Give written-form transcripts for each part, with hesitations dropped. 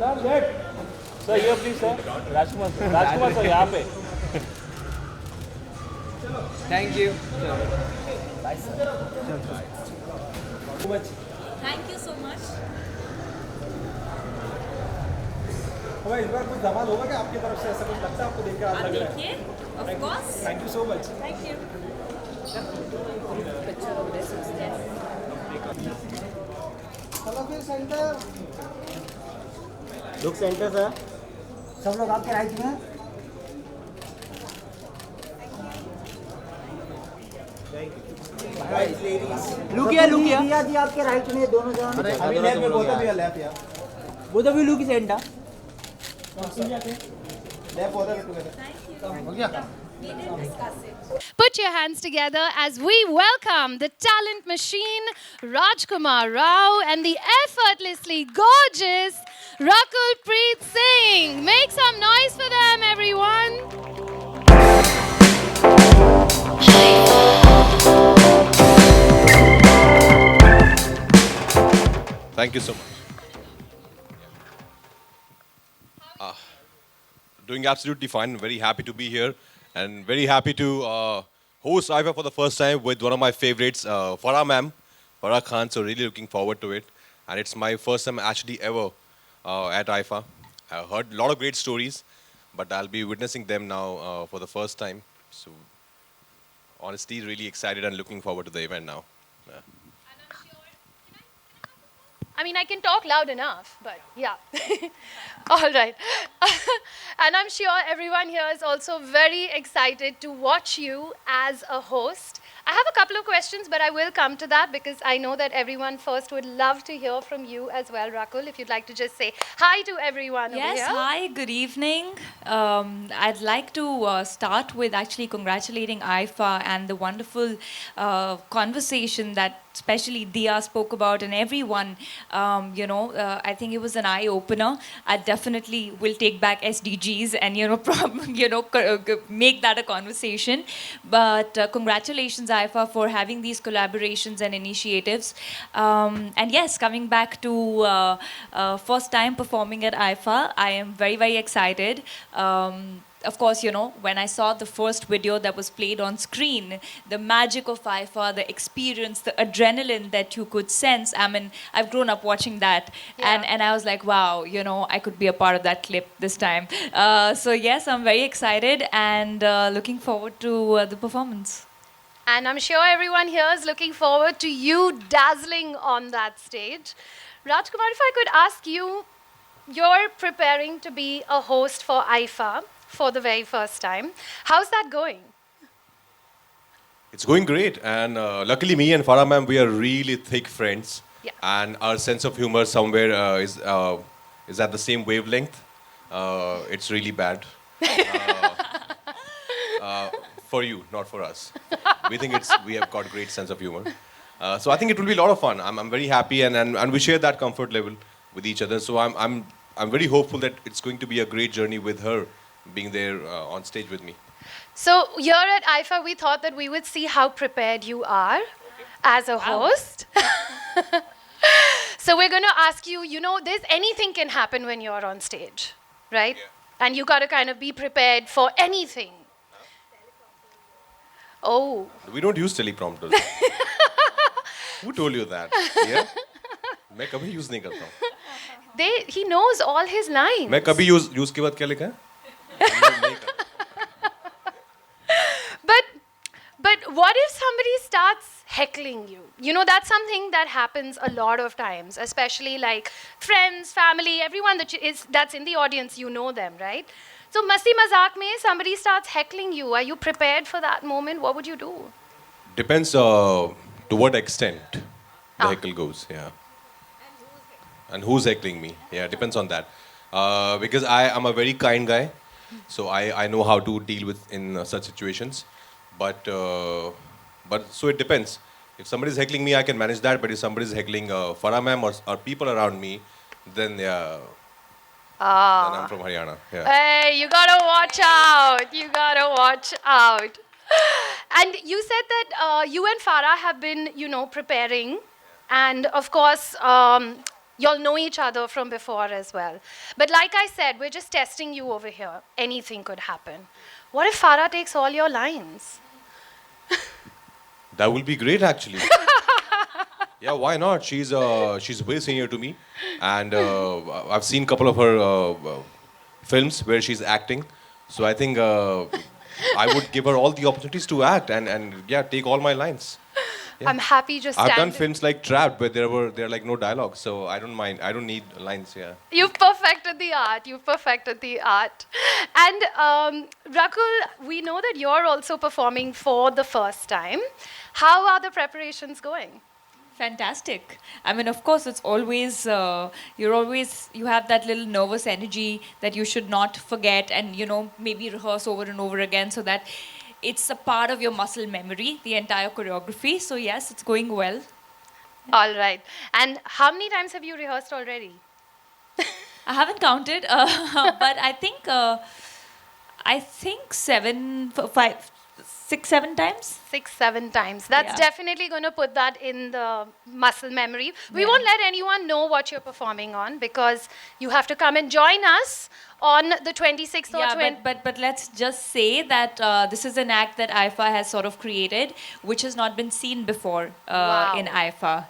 Sir, wait. Sir, here please, sir. Rajkumar sir. Rajkumar sir, यहाँ पे. Thank you. Thank you so much. हमें इस बार कुछ धमाल होगा क्या आपकी तरफ से ऐसा कुछ लगता है आपको देख के आज आप लग रहा है? देखिए, of course. Thank you so much. Thank you. Look centre sir सब लोग आपके राइट में Look here, look here. जी आपके राइट में दोनों जन अभी लेफ्ट में बोथ ऑफ यू लेफ्ट यार. Both of you look center. Left both of you together. हो गया? We didn't discuss it. Put your hands together as we welcome the talent machine Rajkumar Rao and the effortlessly gorgeous Rakul Preet Singh. Make some noise for them, everyone. Thank you so much. Doing absolutely fine. Very happy to be here and very happy to host IIFA for the first time with one of my favorites, Farah ma'am, Farah Khan. So really looking forward to it. And it's my first time actually ever at IIFA. I heard a lot of great stories, but I'll be witnessing them now for the first time. So honestly, really excited and looking forward to the event now. Yeah. I mean, I can talk loud enough, but yeah. All right. And I'm sure everyone here is also very excited to watch you as a host. I have a couple of questions, but I will come to that because I know that everyone first would love to hear from you as well, Rakul. If you'd like to just say hi to everyone over Yes, here. hi, good evening. I'd like to start with actually congratulating IIFA and the wonderful conversation that especially Dia spoke about and everyone, I think it was an eye-opener. I definitely will take back SDGs and, make that a conversation. But congratulations, IIFA, for having these collaborations and initiatives. And yes, coming back to first time performing at IIFA, I am very, very excited. Of course, when I saw the first video that was played on screen, the magic of IIFA, the experience, the adrenaline that you could sense. I mean, I've grown up watching that. Yeah. And I was like, wow, I could be a part of that clip this time. So yes, I'm very excited and looking forward to the performance. And I'm sure everyone here is looking forward to you dazzling on that stage. Rajkumar, if I could ask you, you're preparing to be a host for IIFA for the very first time. How's that going? It's going great, and luckily me and Farah ma'am, we are really thick friends, Yeah. and our sense of humor somewhere is at the same wavelength. It's really bad for you, not for us. We have got great sense of humor, so I think it will be a lot of fun. I'm very happy, and we share that comfort level with each other. So I'm very hopeful that it's going to be a great journey with her being there on stage with me. So here at IIFA, we thought that we would see how prepared you are as a host. So we're going to ask you, there's anything can happen when you're on stage, right? Yeah. And you got to kind of be prepared for anything. Oh. We don't use teleprompters. Who told you that? Yeah? मैं कभी use नहीं करता हूँ. He knows all his lines. मैं कभी use के बाद क्या लिखा है? नहीं करता. But what if somebody starts heckling you? That's something that happens a lot of times, especially like friends, family, everyone that's in the audience, you know them, right? So masti mazak mein somebody starts heckling you. Are you prepared for that moment? What would you do? Depends to what extent the heckle goes. Yeah. And who's heckling me? Yeah, depends on that. Because I am a very kind guy, so I know how to deal with in such situations. But so it depends. If somebody is heckling me, I can manage that. But if somebody is heckling Farah ma'am or people around me, then yeah. Then I'm from Haryana. Yeah. Hey, you gotta watch out. You gotta watch out. And you said that you and Farah have been, preparing. And of course, Y'all know each other from before as well. But like I said, we're just testing you over here. Anything could happen. What if Farah takes all your lines? That will be great, actually. Yeah, why not? She's way senior to me, and I've seen a couple of her films where she's acting. So I think I would give her all the opportunities to act and yeah, take all my lines. Yeah. I'm happy just I've done standing. films like Trapped where there are like no dialogue, so I don't mind. I don't need lines. Yeah. You've perfected the art. You've perfected the art. And Rakul, we know that you're also performing for the first time. How are the preparations going? Fantastic. I mean, of course, it's always, you have that little nervous energy that you should not forget and, maybe rehearse over and over again so that it's a part of your muscle memory, the entire choreography. So yes, it's going well. All right. And how many times have you rehearsed already? I haven't counted, but I think 6, 7 times. 6, 7 times. That's Yeah. definitely going to put that in the muscle memory. We Yeah. won't let anyone know what you're performing on because you have to come and join us on the 26th or Yeah, 20th. but let's just say that this is an act that IIFA has sort of created, which has not been seen before Wow. in IIFA,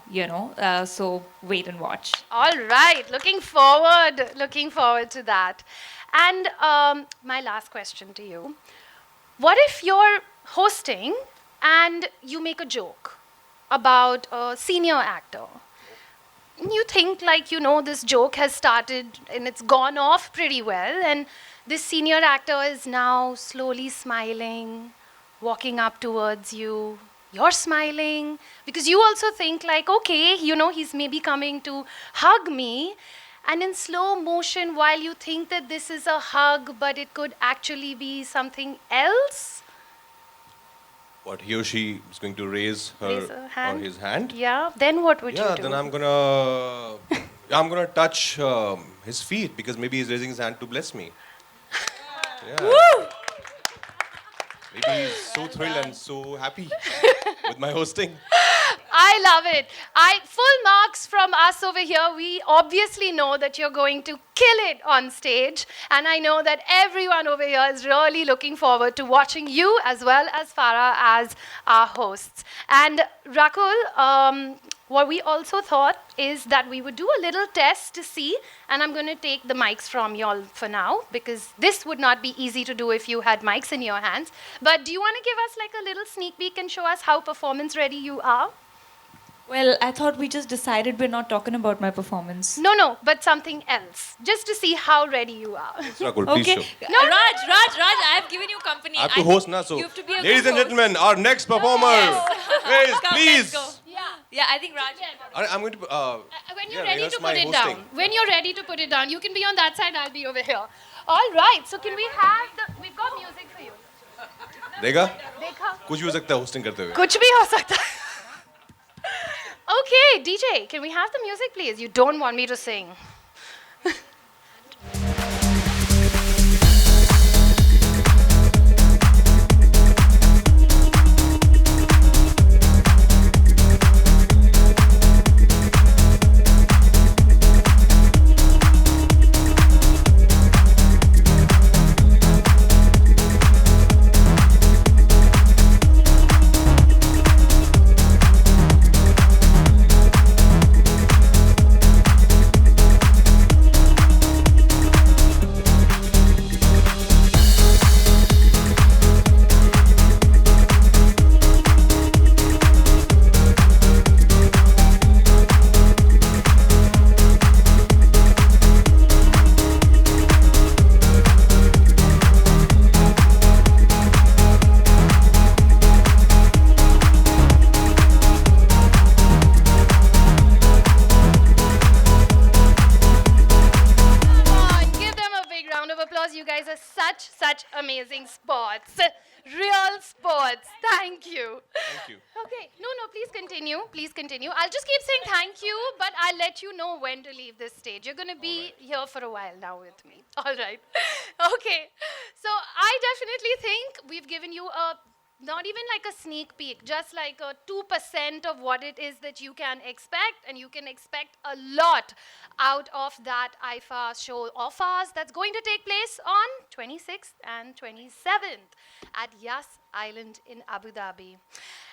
so wait and watch. All right. Looking forward to that. And my last question to you. What if you're hosting and you make a joke about a senior actor? You think this joke has started and it's gone off pretty well, and this senior actor is now slowly smiling, walking up towards you. You're smiling because you also think okay, he's maybe coming to hug me. And in slow motion, while you think that this is a hug, but it could actually be something else. What, he or she is going to raise her Raise her hand. or his hand? Yeah, then what would you Yeah, do? then I'm gonna touch his feet because maybe he's raising his hand to bless me. Yeah. Maybe he's so thrilled and so happy with my hosting. I love it. Full marks from us over here. We obviously know that you're going to kill it on stage. And I know that everyone over here is really looking forward to watching you as well as Farah as our hosts. And Rakul, what we also thought is that we would do a little test to see, and I'm going to take the mics from y'all for now because this would not be easy to do if you had mics in your hands. But do you want to give us a little sneak peek and show us how performance ready you are? Well, I thought we just decided we're not talking about my performance. No, but something else, just to see how ready you are. Rakul, please Okay. show. No. Raj, I have given you company. I have to host now, so You have to be a ladies good and host. gentlemen, our next performer. Guys, Come, please. let's go. Yeah, I think Raj. I'm going to. When you're Yeah, ready rehearse to my put it hosting. down. When you're ready to put it down, you can be on that side, I'll be over here. All right, so can we have we've got music for you. देगा? देखा? कुछ भी हो सकता है hosting करते हुए. कुछ भी हो सकता है. Okay, DJ, can we have the music, please? You don't want me to sing. Such amazing sports. Real sports. Thank you. Thank you. Okay. No, please continue. Please continue. I'll just keep saying thank you, but I'll let you know when to leave this stage. You're going to be here for a while now with me. All right. Okay. So I definitely think we've given you a not even like a sneak peek, just like a 2% of what it is that you can expect, and you can expect a lot out of that IIFA show of ours that's going to take place on 26th and 27th at Yas Island in Abu Dhabi.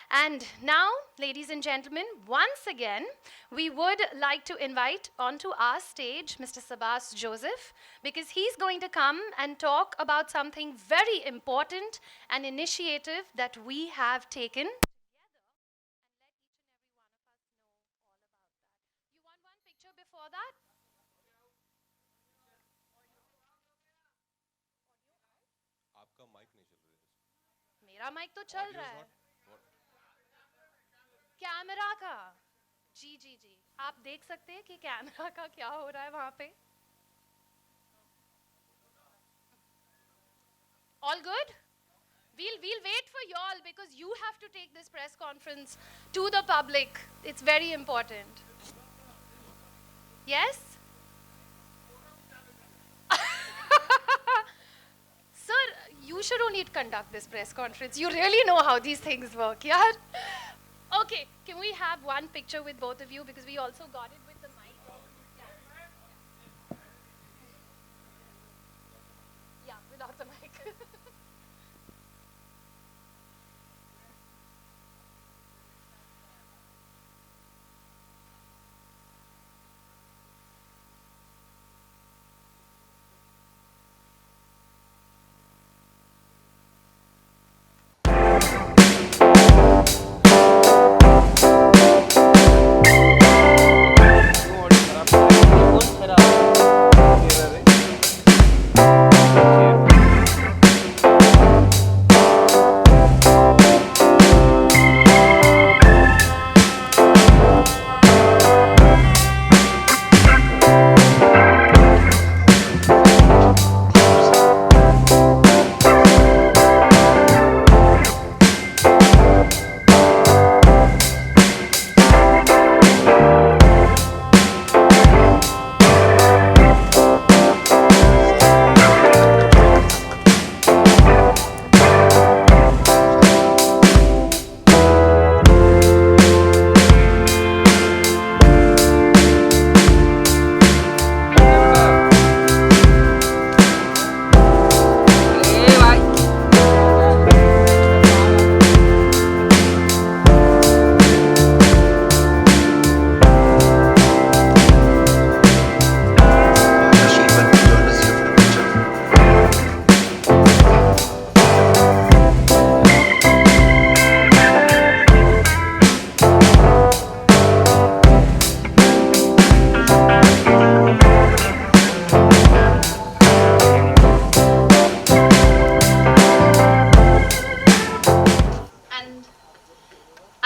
And now, ladies and gentlemen, once again, we would like to invite onto our stage Mr. Sabas Joseph, because he's going to come and talk about something very important, an initiative that we have taken together, and let each and every one of us know all about that. You want one picture before that? आपका mic नहीं चल रहा है। मेरा mic तो चल रहा है। कैमरा का जी जी जी आप देख सकते हैं कि कैमरा का क्या हो रहा है वहां पे all good we'll wait for y'all because you have to take this press conference to the public. It's very important. Yes. Sir, you should only conduct this press conference. You really know how these things work, yeah? Okay, can we have one picture with both of you, because we also got it with the mic. Yeah, without the mic.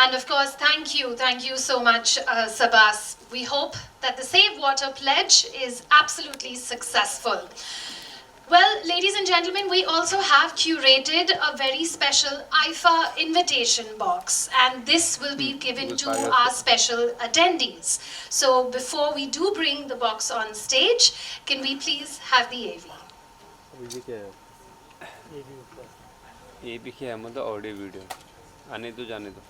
And of course, thank you so much, Sabas. We hope that the Save Water pledge is absolutely successful. Well, ladies and gentlemen, we also have curated a very special IIFA invitation box, and this will be given to our special attendees. So before we do bring the box on stage, can we please have the AV? ये भी क्या है मतलब audio video आने दो जाने दो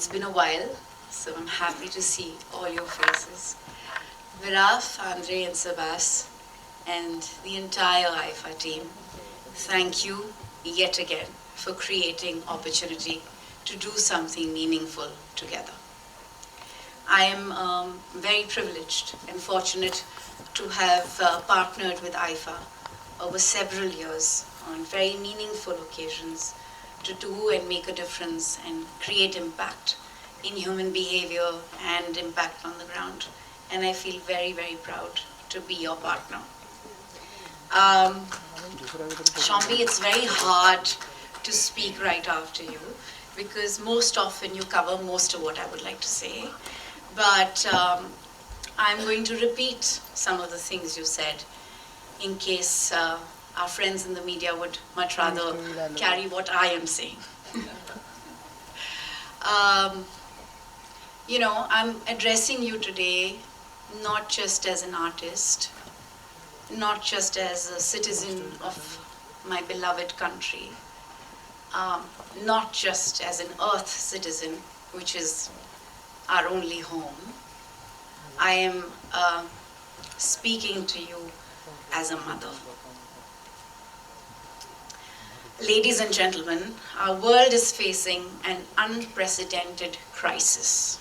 It's been a while, so I'm happy to see all your faces. Viraf, Andre and Sabas, and the entire IIFA team, thank you yet again for creating opportunity to do something meaningful together. I am very privileged and fortunate to have partnered with IIFA over several years on very meaningful occasions to do and make a difference and create impact in human behavior and impact on the ground. And I feel very, very proud to be your partner. Shambi, it's very hard to speak right after you because most often you cover most of what I would like to say. But I'm going to repeat some of the things you said in case our friends in the media would much rather carry what I am saying. You know, I'm addressing you today not just as an artist, not just as a citizen of my beloved country, not just as an earth citizen, which is our only home. I am speaking to you as a mother. Ladies and gentlemen, our world is facing an unprecedented crisis.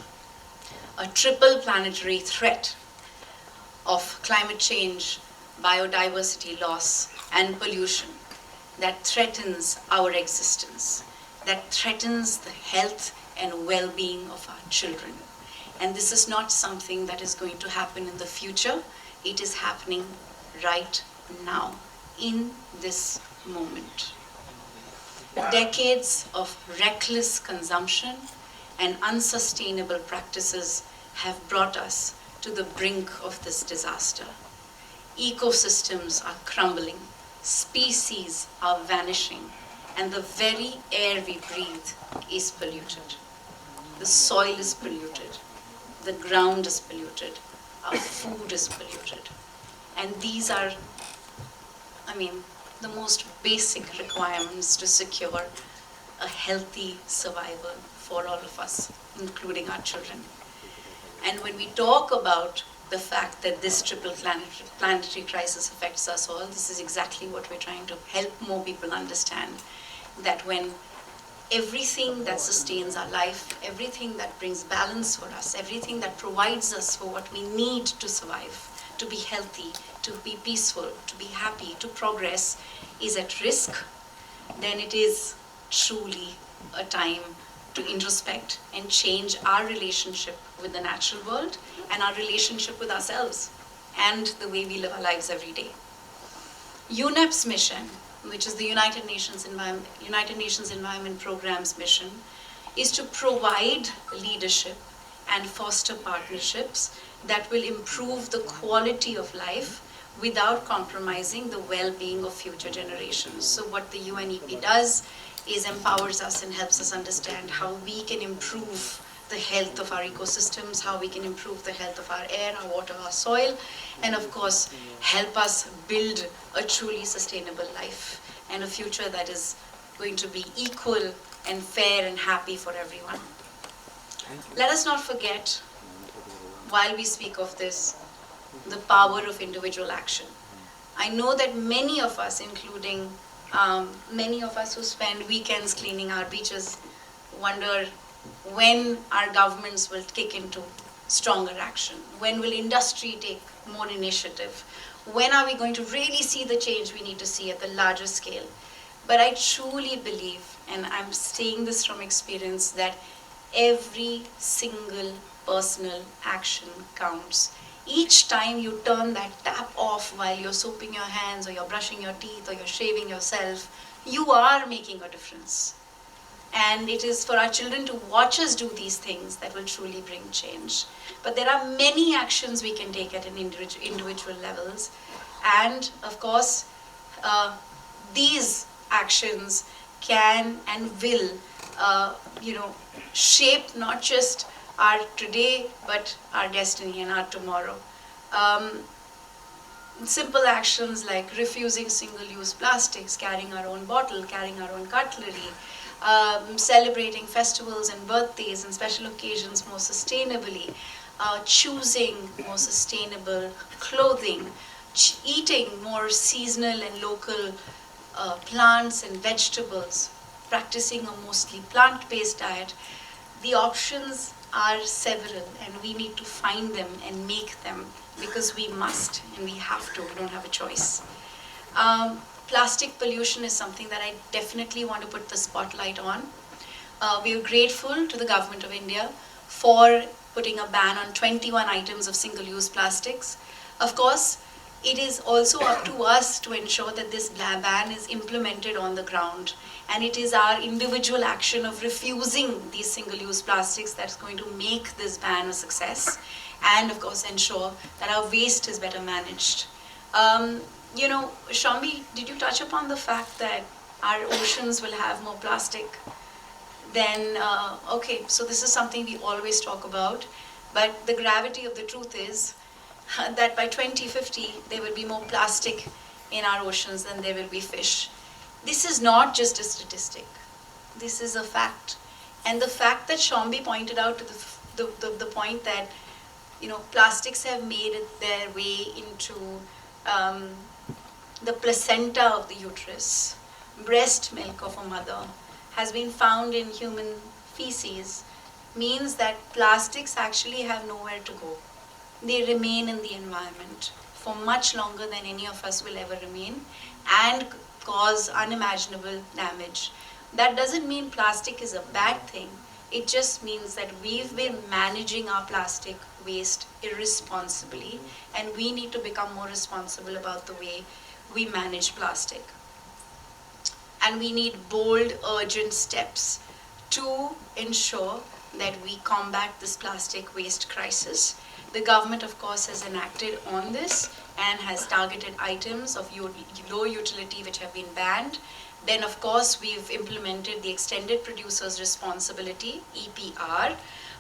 A triple planetary threat of climate change, biodiversity loss, and pollution that threatens our existence, that threatens the health and well-being of our children. And this is not something that is going to happen in the future. It is happening right now, in this moment. Decades of reckless consumption and unsustainable practices have brought us to the brink of this disaster. Ecosystems are crumbling, species are vanishing, and the very air we breathe is polluted. The soil is polluted, the ground is polluted, our food is polluted. And these are, the most basic requirements to secure a healthy survival for all of us, including our children. And when we talk about the fact that this triple planetary crisis affects us all, this is exactly what we're trying to help more people understand, that when everything that sustains our life, everything that brings balance for us, everything that provides us for what we need to survive, to be healthy, to be peaceful, to be happy, to progress, is at risk, then it is truly a time to introspect and change our relationship with the natural world and our relationship with ourselves and the way we live our lives every day. UNEP's mission, which is the United Nations Environment Programme's mission, is to provide leadership and foster partnerships that will improve the quality of life without compromising the well-being of future generations. So what the UNEP does is empowers us and helps us understand how we can improve the health of our ecosystems, how we can improve the health of our air, our water, our soil, and of course, help us build a truly sustainable life and a future that is going to be equal and fair and happy for everyone. Let us not forget, while we speak of this, the power of individual action. I know that many of us, including many of us who spend weekends cleaning our beaches, wonder when our governments will kick into stronger action. When will industry take more initiative? When are we going to really see the change we need to see at the larger scale? But I truly believe, and I'm saying this from experience, that every single personal action counts. Each time you turn that tap off while you're soaping your hands or you're brushing your teeth or you're shaving yourself, you are making a difference. And it is for our children to watch us do these things that will truly bring change. But there are many actions we can take at an individual levels. And of course, these actions can and will shape not just our today, but our destiny and our tomorrow. Simple actions like refusing single-use plastics, carrying our own bottle, carrying our own cutlery, celebrating festivals and birthdays and special occasions more sustainably, choosing more sustainable clothing, eating more seasonal and local plants and vegetables, practicing a mostly plant-based diet. The options are several, and we need to find them and make them, because we must and we have to. We don't have a choice. Plastic pollution is something that I definitely want to put the spotlight on. We are grateful to the government of India for putting a ban on 21 items of single-use plastics. Of course, it is also up to us to ensure that this ban is implemented on the ground. And it is our individual action of refusing these single-use plastics that's going to make this ban a success. And of course, ensure that our waste is better managed. You know, Shambi, did you touch upon the fact that our oceans will have more plastic? Then, okay, so this is something we always talk about. But the gravity of the truth is that by 2050, there will be more plastic in our oceans than there will be fish. This is not just a statistic. This is a fact. And the fact that Shambi pointed out to the point that, you know, plastics have made their way into the placenta of the uterus, breast milk of a mother, has been found in human feces, means that plastics actually have nowhere to go. They remain in the environment for much longer than any of us will ever remain, and cause unimaginable damage. That doesn't mean plastic is a bad thing. It just means that we've been managing our plastic waste irresponsibly, and we need to become more responsible about the way we manage plastic. And we need bold, urgent steps to ensure that we combat this plastic waste crisis. The government, of course, has enacted on this and has targeted items of low utility which have been banned. Then, of course, we've implemented the Extended Producer's Responsibility, EPR,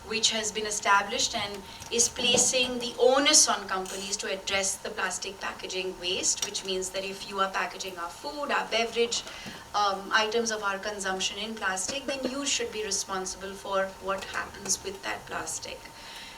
which has been established and is placing the onus on companies to address the plastic packaging waste, which means that if you are packaging our food, our beverage, items of our consumption in plastic, then you should be responsible for what happens with that plastic.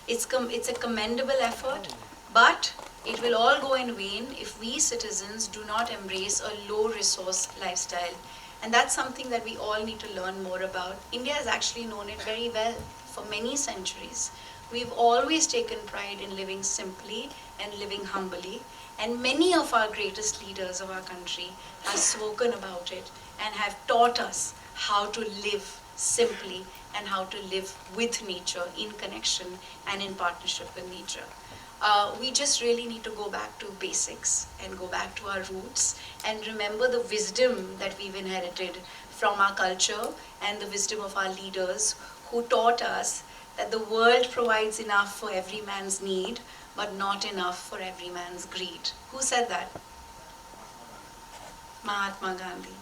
It's a commendable effort, but it will all go in vain if we citizens do not embrace a low-resource lifestyle. And that's something that we all need to learn more about. India has actually known it very well for many centuries. We've always taken pride in living simply and living humbly. And many of our greatest leaders of our country have spoken about it and have taught us how to live simply and how to live with nature, in connection and in partnership with nature. We just really need to go back to basics and go back to our roots and remember the wisdom that we've inherited from our culture and the wisdom of our leaders who taught us that the world provides enough for every man's need, but not enough for every man's greed. Who said that? Mahatma Gandhi.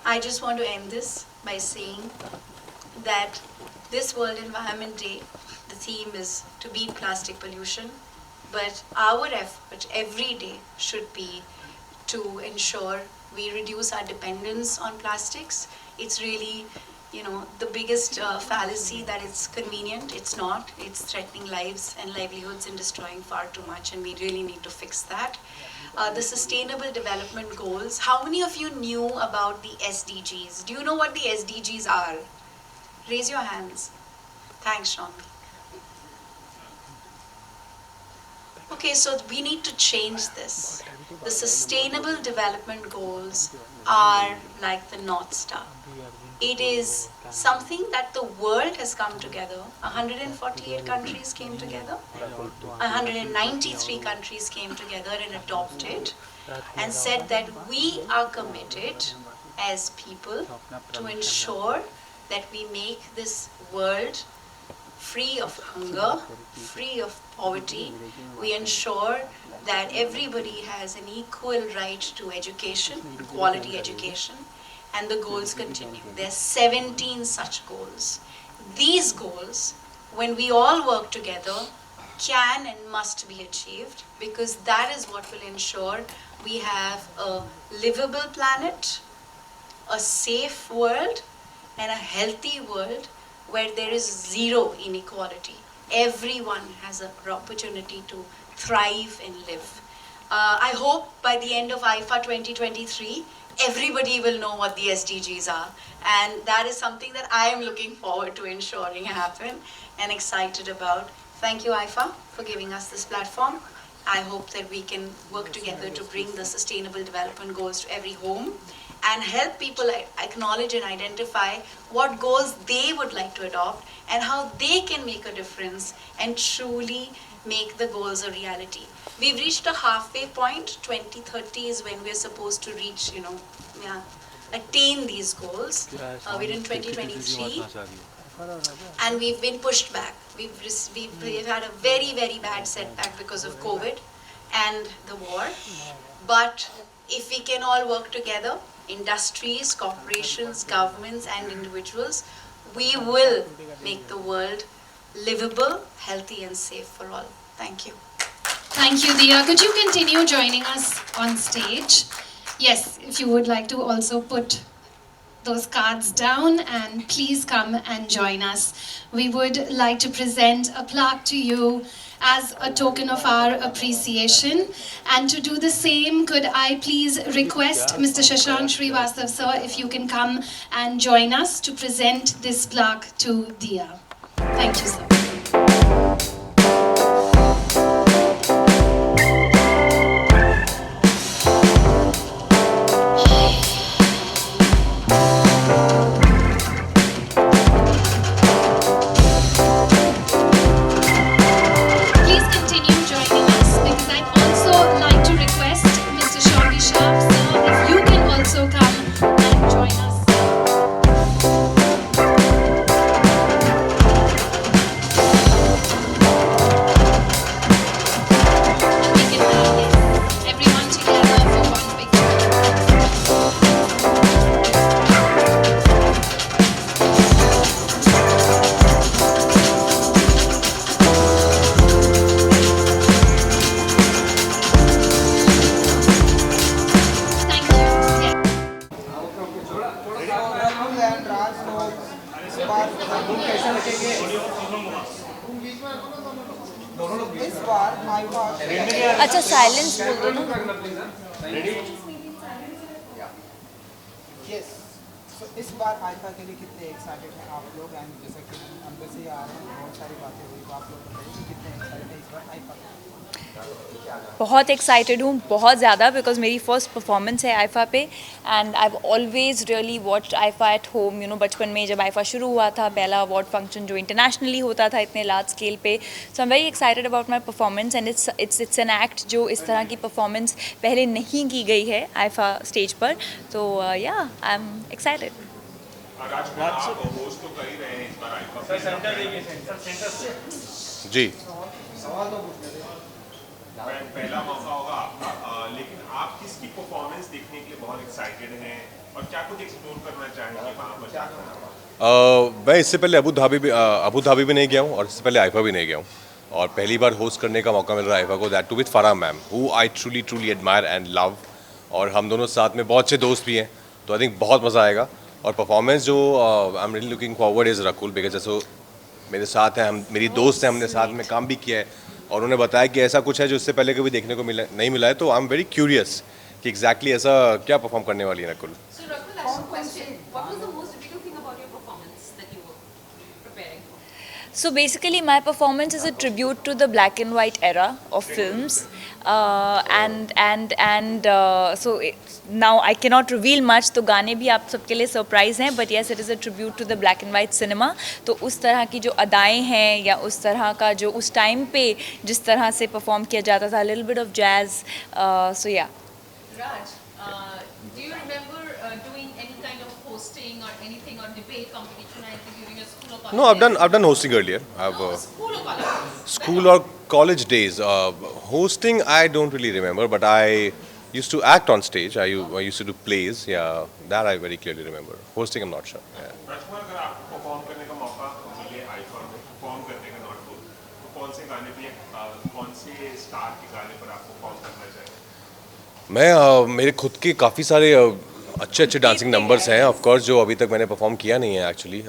I just want to end this by saying that this World Environment Day, the theme is to beat plastic pollution, but our effort every day should be to ensure we reduce our dependence on plastics. It's really, the biggest fallacy that it's convenient. It's not. It's threatening lives and livelihoods and destroying far too much, and we really need to fix that. The Sustainable Development Goals. How many of you knew about the SDGs? Do you know what the SDGs are? Raise your hands. Thanks, Sean. Okay, so we need to change this. The Sustainable Development Goals are like the North Star. It is something that the world has come together. 148 countries came together. 193 countries came together and adopted and said that we are committed as people to ensure that we make this world free of hunger, free of poverty. We ensure that everybody has an equal right to education, quality education, and the goals continue. There are 17 such goals. These goals, when we all work together, can and must be achieved, because that is what will ensure we have a livable planet, a safe world, and a healthy world where there is zero inequality. Everyone has an opportunity to thrive and live. I hope by the end of IIFA 2023, everybody will know what the SDGs are. And that is something that I am looking forward to ensuring happen and excited about. Thank you, IIFA, for giving us this platform. I hope that we can work together to bring the sustainable development goals to every home and help people acknowledge and identify what goals they would like to adopt and how they can make a difference and truly make the goals a reality. We've reached a halfway point. 2030 is when we're supposed to reach, attain these goals. We're in 2023 and we've been pushed back. We've had a very, very bad setback because of COVID and the war. But if we can all work together, industries, corporations, governments and individuals, we will make the world livable, healthy and safe for all. Thank you. Thank you, Dia. Could you continue joining us on stage? Yes, if you would like to also put those cards down and please come and join us. We would like to present a plaque to you as a token of our appreciation. And to do the same, could I please request Mr. Shashank Srivastav, sir, if you can come and join us to present this plaque to Dia. Thank you, sir. अच्छा silence बोल दो ना yes so इस बार IIFA के लिए कितने excited हैं आप लोग एंड जैसे कि अंदर से आ रहे हैं बहुत सारी बातें हुई तो आप लोग बताइए कितने एक्साइटेड हैं इस बार आईफा बहुत एक्साइटेड हूँ बहुत ज़्यादा बिकॉज मेरी फर्स्ट परफॉर्मेंस है आईफा पे and I always really watched IIFA at home बचपन में जब आईफा शुरू हुआ था पहला अवार्ड फंक्शन जो इंटरनेशनली होता था इतने लार्ज स्केल पे so I am very excited about my performance and it's an act जो इस तरह की परफॉर्मेंस पहले नहीं की गई है आईफा स्टेज पर तो या आई एम एक्साइटेड जी पहला मौका होगा आपका लेकिन आप किसकी परफॉर्मेंस देखने के लिए बहुत एक्साइटेड हैं और क्या कुछ एक्सप्लोर करना चाहेंगे वहाँ पर मैं इससे पहले अबू धाबी भी नहीं गया हूँ और इससे पहले आईफा भी नहीं गया हूँ और पहली बार होस्ट करने का मौका मिल रहा है आईफा को that too with Farah ma'am who I truly admire and love और हम दोनों साथ में बहुत अच्छे दोस्त भी हैं तो आई थिंक बहुत मज़ा आएगा और परफॉर्मेंस जो I am really looking forward is Rakul because जैसे मेरे साथ हैं हम मेरी दोस्त हैं हमने साथ में काम भी किया है और उन्होंने बताया कि ऐसा कुछ है जो इससे पहले कभी देखने को नहीं मिला है तो आई एम वेरी क्यूरियस कि एग्जैक्टली ऐसा क्या परफॉर्म करने वाली है Rakul So basically my performance is a tribute to the black and white era of films so now I cannot reveal much तो गाने भी आप सबके लिए सरप्राइज हैं but yes it is a tribute to the black and white cinema तो उस तरह की जो अदाएं हैं या उस तरह का जो उस टाइम पे जिस तरह से परफॉर्म किया जाता था little bit of jazz so yeah Raj, do you remember doing any kind of hosting or anything or debate competition I think during your school or college? No, I've done hosting earlier. School or college? School or college days. Hosting I don't really remember, but I used to act on stage. I used to do plays. Yeah, that I very clearly remember. Hosting I'm not sure. Yeah. राजकुमार अगर आपको perform करने का मौका मिले IIFA में perform करने का not तो कौन से गाने पे कौन से स्टार के गाने पर आप परफॉर्म करना चाहेंगे मैं मेरे खुद के काफ़ी सारे अच्छे अच्छे डांसिंग नंबर्स हैं ऑफ कोर्स जो अभी तक मैंने परफॉर्म किया नहीं है एक्चुअली.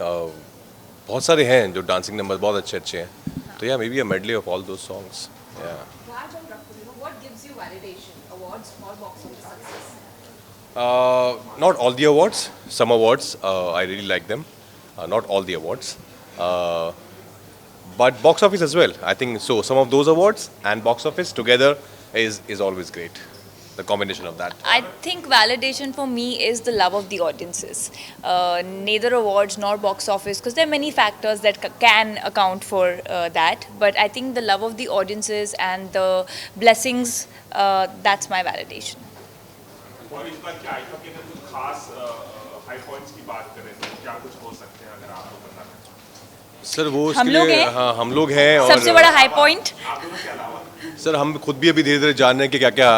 बहुत सारे हैं जो डांसिंग नंबर्स बहुत अच्छे अच्छे हैं. तो या may be a medley of all those songs. या Raj and Rakul, what gives you validation? Awards or box office success? Not all the awards. Some awards I really like them. Not all the awards. But box office as well. I think so. Some of those awards and box office together is always great. The combination of that. I think validation for me is the love of the audiences. Neither awards nor box office, because there are many factors that can account for that. But I think the love of the audiences and the blessings, that's my validation. और इस बार क्या IIFA के अंदर कुछ खास high points की बात करें तो क्या कुछ हो सकते हैं अगर आपको पता है? सर वो हम लोग हैं। हाँ हम लोग हैं. और सबसे बड़ा हाई पॉइंट आप दोनों के अलावा सर हम खुद भी अभी धीरे धीरे जान रहे हैं कि क्या क्या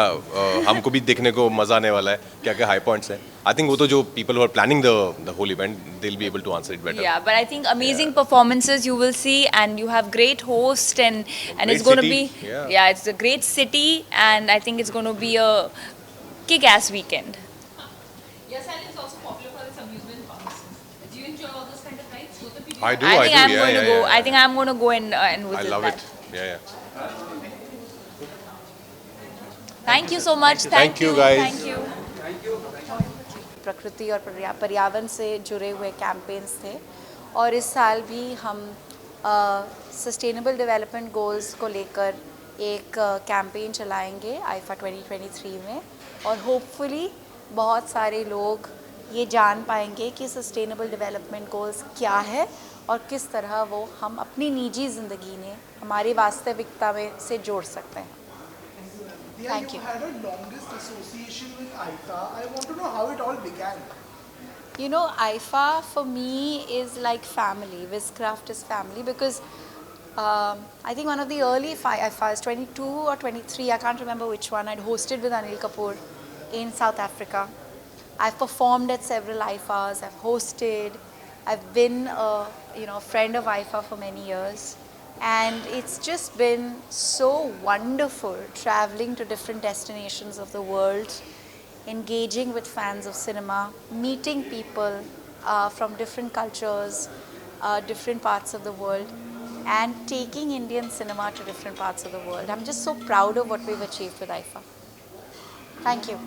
हमको भी देखने को मजा आने वाला है. क्या क्या हाई पॉइंट्स हैं. आई थिंक वो तो जो people who are planning the whole event they will be able to answer it better. Yeah, but I think amazing performances you will see, and you have great host, and Great it's going to city, be yeah. it's a great city, and I think it's going to be a kick-ass weekend. Yes, and it's also popular for its amusement parks. Do you enjoy all those kind of rides? Both of you? I do. I think I'm yeah, going to yeah, go. yeah. I think I'm going to go and I visit love that. it. Yeah. Thank you so much. Thank you, guys. Thank you. प्रकृति और पर्यावरण से जुड़े हुए campaigns थे और इस साल भी हम सस्टेनेबल डेवलपमेंट गोल्स को लेकर एक कैंपेन चलाएंगे आईफा 2023 में और होपफुली बहुत सारे लोग ये जान पाएंगे कि सस्टेनेबल डेवलपमेंट गोल्स क्या है और किस तरह वो हम अपनी निजी ज़िंदगी में हमारी वास्तविकता में से जोड़ सकते हैं. Thank you. You had a longest association with IIFA. I want to know how it all began. You know, IIFA for me is like family. Wizcraft is family because I think one of the early IIFAs, 22 or 23, I can't remember which one, I'd hosted with Anil Kapoor in South Africa. I've performed at several IIFAs, I've hosted, I've been a friend of IIFA for many years. And it's just been so wonderful traveling to different destinations of the world, engaging with fans of cinema, meeting people from different cultures, different parts of the world, and taking Indian cinema to different parts of the world. I'm just so proud of what we've achieved with IIFA. Thank you.